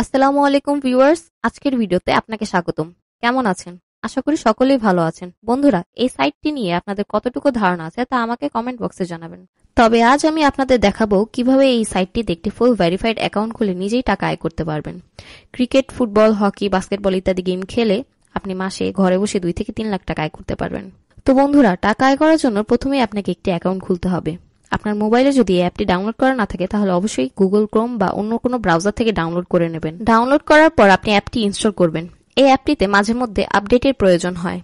আসসালামু আলাইকুম ভিউয়ার্স, আজকের ভিডিওতে আপনাকে স্বাগতম। কেমন আছেন? আশা করি সকলেই ভালো আছেন। বন্ধুরা, এই সাইটটি নিয়ে আপনাদের কতটুকু ধারণা আছে তা আমাকে কমেন্ট বক্সে জানাবেন। তবে আজ আমি আপনাদের দেখাবো কিভাবে এই সাইটটিতে একটি ফুল ভেরিফাইড অ্যাকাউন্ট খুলে নিজেই টাকা আয় করতে পারবেন। ক্রিকেট, ফুটবল, হকি, বাস্কেটবল ইত্যাদি গেম খেলে আপনি মাসে ঘরে বসে 2 থেকে 3 লাখ টাকা আয় করতে পারবেন। তো বন্ধুরা, টাকা আয় করার জন্য প্রথমেই আপনাকে একটি অ্যাকাউন্ট খুলতে হবে। আপনার মোবাইলে যদি এই অ্যাপটি ডাউনলোড করা না থাকে তাহলে অবশ্যই গুগল ক্রোম বা অন্য কোনো ব্রাউজার থেকে ডাউনলোড করে নেবেন। ডাউনলোড করার পর আপনি অ্যাপটি ইনস্টল করবেন। এই অ্যাপটিতে মাঝে মধ্যে আপডেটের প্রয়োজন হয়।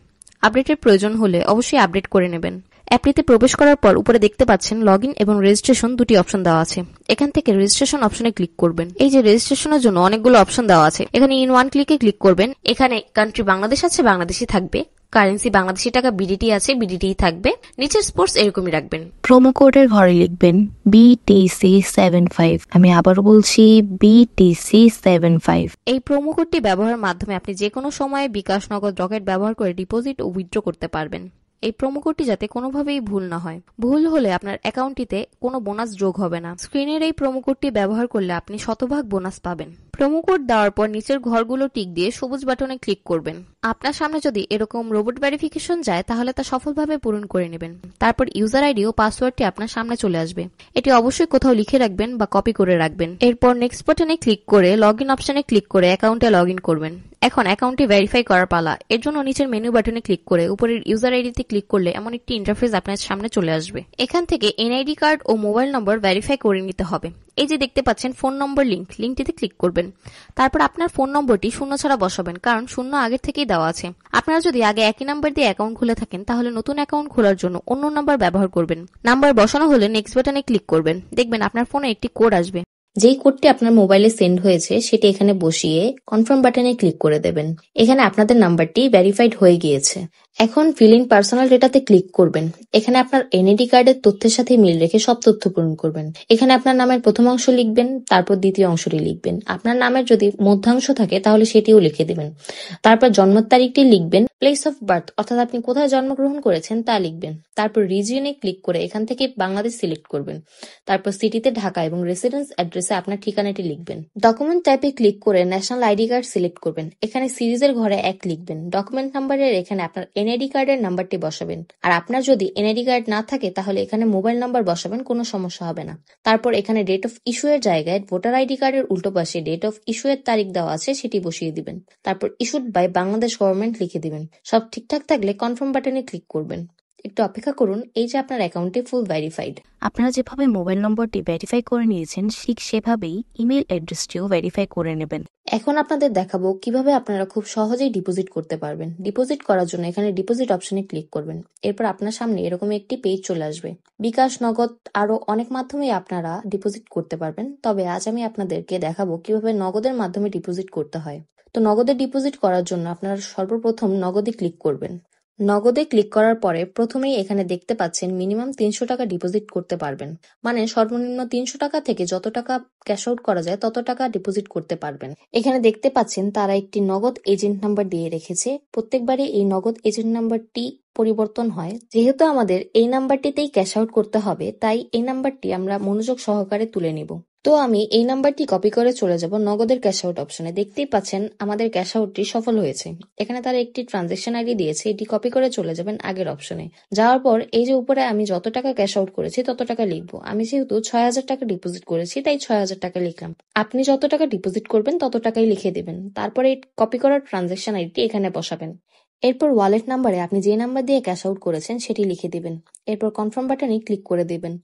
আপডেটের প্রয়োজন হলে অবশ্যই আপডেট করে নেবেন। অ্যাপটিতে প্রবেশ করার পর উপরে দেখতে পাচ্ছেন লগইন এবং রেজিস্ট্রেশন দুটি অপশন দেওয়া আছে। এখান থেকে রেজিস্ট্রেশন অপশনে ক্লিক করবেন। এই যে রেজিস্ট্রেশনের জন্য অনেকগুলো অপশন দেওয়া আছে, এখানে ইন ওয়ান ক্লিকে ক্লিক করবেন। এখানে কান্ট্রি বাংলাদেশ আছে, বাংলাদেশি থাকবে। কারেন্সি বাংলাদেশি টাকা, বিডিটি আছে, বিডিটি থাকবে। নিচের স্পোর্টস এরকমই রাখবেন। প্রোমো কোডের ঘরে লিখবেন BTC75। আমি আবারও বলছি BTC75। এই প্রোমো কোডটি ব্যবহারের মাধ্যমে আপনি যে কোনো সময়ে বিকাশ, নগদ, রকেট ব্যবহার করে ডিপোজিট ও উইথড্র করতে পারবেন। এই প্রোমো কোডটি যাতে কোনোভাবেই ভুল না হয়। ভুল হলে আপনার অ্যাকাউন্টটিতে কোনো বোনাস যোগ হবে না। স্ক্রিনের এই প্রোমো কোডটি ব্যবহার করলে আপনি শতভাগ বোনাস পাবেন। প্রোমো কোড দেওয়ার পর নিচের ঘরগুলো টিক দিয়ে সবুজ বাটনে ক্লিক করবেন। আপনার সামনে যদি এরকম রোবট ভেরিফিকেশন যায় তাহলে তা সফলভাবে পূরণ করে নেবেন। তারপর ইউজার আইডি ও পাসওয়ার্ডটি আপনার সামনে চলে আসবে। এটি অবশ্যই কোথাও লিখে রাখবেন বা কপি করে রাখবেন। এরপর নেক্সট বাটনে ক্লিক করে লগইন অপশনে ক্লিক করে অ্যাকাউন্টে লগইন করবেন। এখন অ্যাকাউন্টটি ভেরিফাই করার পালা। এর জন্য নিচের মেনু বাটনে ক্লিক করে উপরের ইউজার আইডিতে ক্লিক করলে এমন একটি ইন্টারফেস আপনার সামনে চলে আসবে। এখান থেকে এনআইডি কার্ড ও মোবাইল নম্বর ভেরিফাই করে নিতে হবে। এই যে দেখতে পাচ্ছেন ফোন নম্বর লিঙ্কটিতে ক্লিক করবেন। তারপর আপনার ফোন নম্বরটি শূন্য ছাড়া বসাবেন, কারণ শূন্য আগের থেকেই দেওয়া আছে। আপনারা যদি আগে একই নাম্বার দিয়ে অ্যাকাউন্ট খুলে থাকেন তাহলে নতুন অ্যাকাউন্ট খোলার জন্য অন্য নাম্বার ব্যবহার করবেন। নাম্বার বসানো হলে নেক্সট বাটনে ক্লিক করবেন। দেখবেন আপনার ফোনে একটি কোড আসবে। যেই কোডটি আপনার মোবাইলে সেন্ড হয়েছে সেটি এখানে বসিয়ে কনফার্ম বাটনে ক্লিক করে দেবেন। এখানে আপনাদের নাম্বারটি ভেরিফাইড হয়ে গিয়েছে। এখন ফিল ইন পার্সোনাল ডেটাতে ক্লিক করবেন। এখানে আপনার এনআইডি কার্ডের তথ্যের সাথে মিল রেখে সব তথ্য পূরণ করবেন। এখানে আপনার নামের প্রথম অংশ লিখবেন, তারপর দ্বিতীয় অংশটি লিখবেন। আপনার নামের যদি মধ্যাংশ থাকে তাহলে সেটিও লিখে দিবেন। তারপর জন্ম তারিখটি লিখবেন। প্লেস অফ বার্থ অর্থাৎ আপনি কোথায় জন্মগ্রহণ করেছেন তা লিখবেন। তারপর রিজিয়নে ক্লিক করে এখান থেকে বাংলাদেশ সিলেক্ট করবেন। তারপর সিটিতে ঢাকা এবং রেসিডেন্স অ্যাড্রেসে আপনার ঠিকানাটি লিখবেন। ডকুমেন্ট টাইপে ক্লিক করে ন্যাশনাল আইডি কার্ড সিলেক্ট করবেন। এখানে সিরিজের ঘরে 1 লিখবেন। ডকুমেন্ট নাম্বারের এখানে আপনার এনআইডি কার্ডের নাম্বারটি বসাবেন। আর আপনার যদি এনআইডি কার্ড না থাকে তাহলে এখানে মোবাইল নাম্বার বসাবেন, কোনো সমস্যা হবে না। তারপর এখানে ডেট অফ ইস্যু এর জায়গায় ভোটার আইডি কার্ডের উল্টো পাশে ডেট অফ ইস্যু এর তারিখ দেওয়া আছে সেটি বসিয়ে দিবেন। তারপর ইস্যুড বাই বাংলাদেশ গভর্নমেন্ট লিখে দিবেন। সব ঠিকঠাক থাকলে কনফার্ম বাটনে ক্লিক করবেন। একটু অপেক্ষা করুন। এই যে আপনার অ্যাকাউন্টটি ফুল ভেরিফাইড। আপনারা যেভাবে মোবাইল নম্বরটি ভেরিফাই করে নিয়েছেন ঠিক সেভাবেই ইমেল অ্যাড্রেসটিও ভেরিফাই করে নেবেন। এখন আপনাদের দেখাবো কিভাবে আপনারা খুব সহজেই ডিপোজিট করতে পারবেন। ডিপোজিট করার জন্য এখানে ডিপোজিট অপশনে ক্লিক করবেন। এরপর আপনার সামনে এরকম একটি পেজ চলে আসবে। বিকাশ, নগদ আরো অনেক মাধ্যমে আপনারা ডিপোজিট করতে পারবেন। তবে আজ আমি আপনাদেরকে দেখাবো কিভাবে নগদের মাধ্যমে ডিপোজিট করতে হয়। তো নগদে ডিপোজিট করার জন্য আপনারা সর্বপ্রথম নগদে ক্লিক করবেন। নগদে ক্লিক করার পরে প্রথমেই এখানে দেখতে পাচ্ছেন মিনিমাম 300 টাকা ডিপোজিট করতে পারবেন। মানে সর্বনিম্ন 300 টাকা থেকে যত টাকা ক্যাশ আউট করা যায় তত টাকা ডিপোজিট করতে পারবেন। এখানে দেখতে পাচ্ছেন তারা একটি নগদ এজেন্ট নাম্বার দিয়ে রেখেছে। প্রত্যেকবারই এই নগদ এজেন্ট নাম্বারটি পরিবর্তন হয়। যেহেতু আমাদের এই নাম্বারটিতেই ক্যাশ আউট করতে হবে তাই এই নাম্বারটি আমরা মনোযোগ সহকারে তুলে নিব। তো আমি এই নাম্বারটি কপি করে চলে যাব নগদের ক্যাশ আউট অপশনে। দেখতেই পাচ্ছেন আমাদের ক্যাশ আউটটি সফল হয়েছে। এখানে তারা একটি ট্রানজাকশন আইডি দিয়েছে, এটি কপি করে চলে যাবেন আগের অপশনে। যাওয়ার পর এই যে উপরে আমি যত টাকা ক্যাশ আউট করেছি তত টাকা লিখবো। আমি যেহেতু 6000 টাকা ডিপোজিট করেছি তাই 6000 টাকা লিখলাম। আপনি যত টাকা ডিপোজিট করবেন তত টাকাই লিখে দেবেন। তারপরে এই কপি করার ট্রানজাকশন আইডিটি এখানে বসাবেন। এরপর ওয়ালেট নাম্বারে আপনি যে নাম্বার দিয়ে ক্যাশ আউট করেছেন সেটি লিখে দিবেন। এরপর কনফার্ম বাটনে ক্লিক করে দিবেন।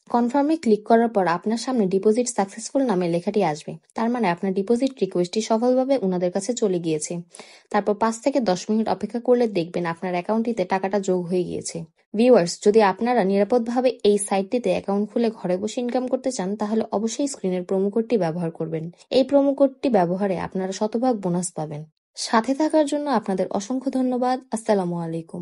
কনফার্মে ক্লিক করার পর আপনার সামনে ডিপোজিট সাকসেসফুল নামে লেখাটি আসবে। তার মানে আপনার ডিপোজিট রিকোয়েস্টটি সফলভাবে উনাদের কাছে চলে গিয়েছে। তারপর 5 থেকে 10 মিনিট অপেক্ষা করলে দেখবেন আপনার অ্যাকাউন্টটিতে টাকাটা যোগ হয়ে গিয়েছে। ভিউয়ার্স, যদি আপনারা নিরাপদভাবে এই সাইটটিতে অ্যাকাউন্ট খুলে ঘরে বসে ইনকাম করতে চান তাহলে অবশ্যই স্ক্রিনের প্রোমো কোডটি ব্যবহার করবেন। এই প্রোমো কোডটি ব্যবহারে আপনারা শতভাগ বোনাস পাবেন। সাথে থাকার জন্য আপনাদের অসংখ্য ধন্যবাদ। আসসালামু আলাইকুম।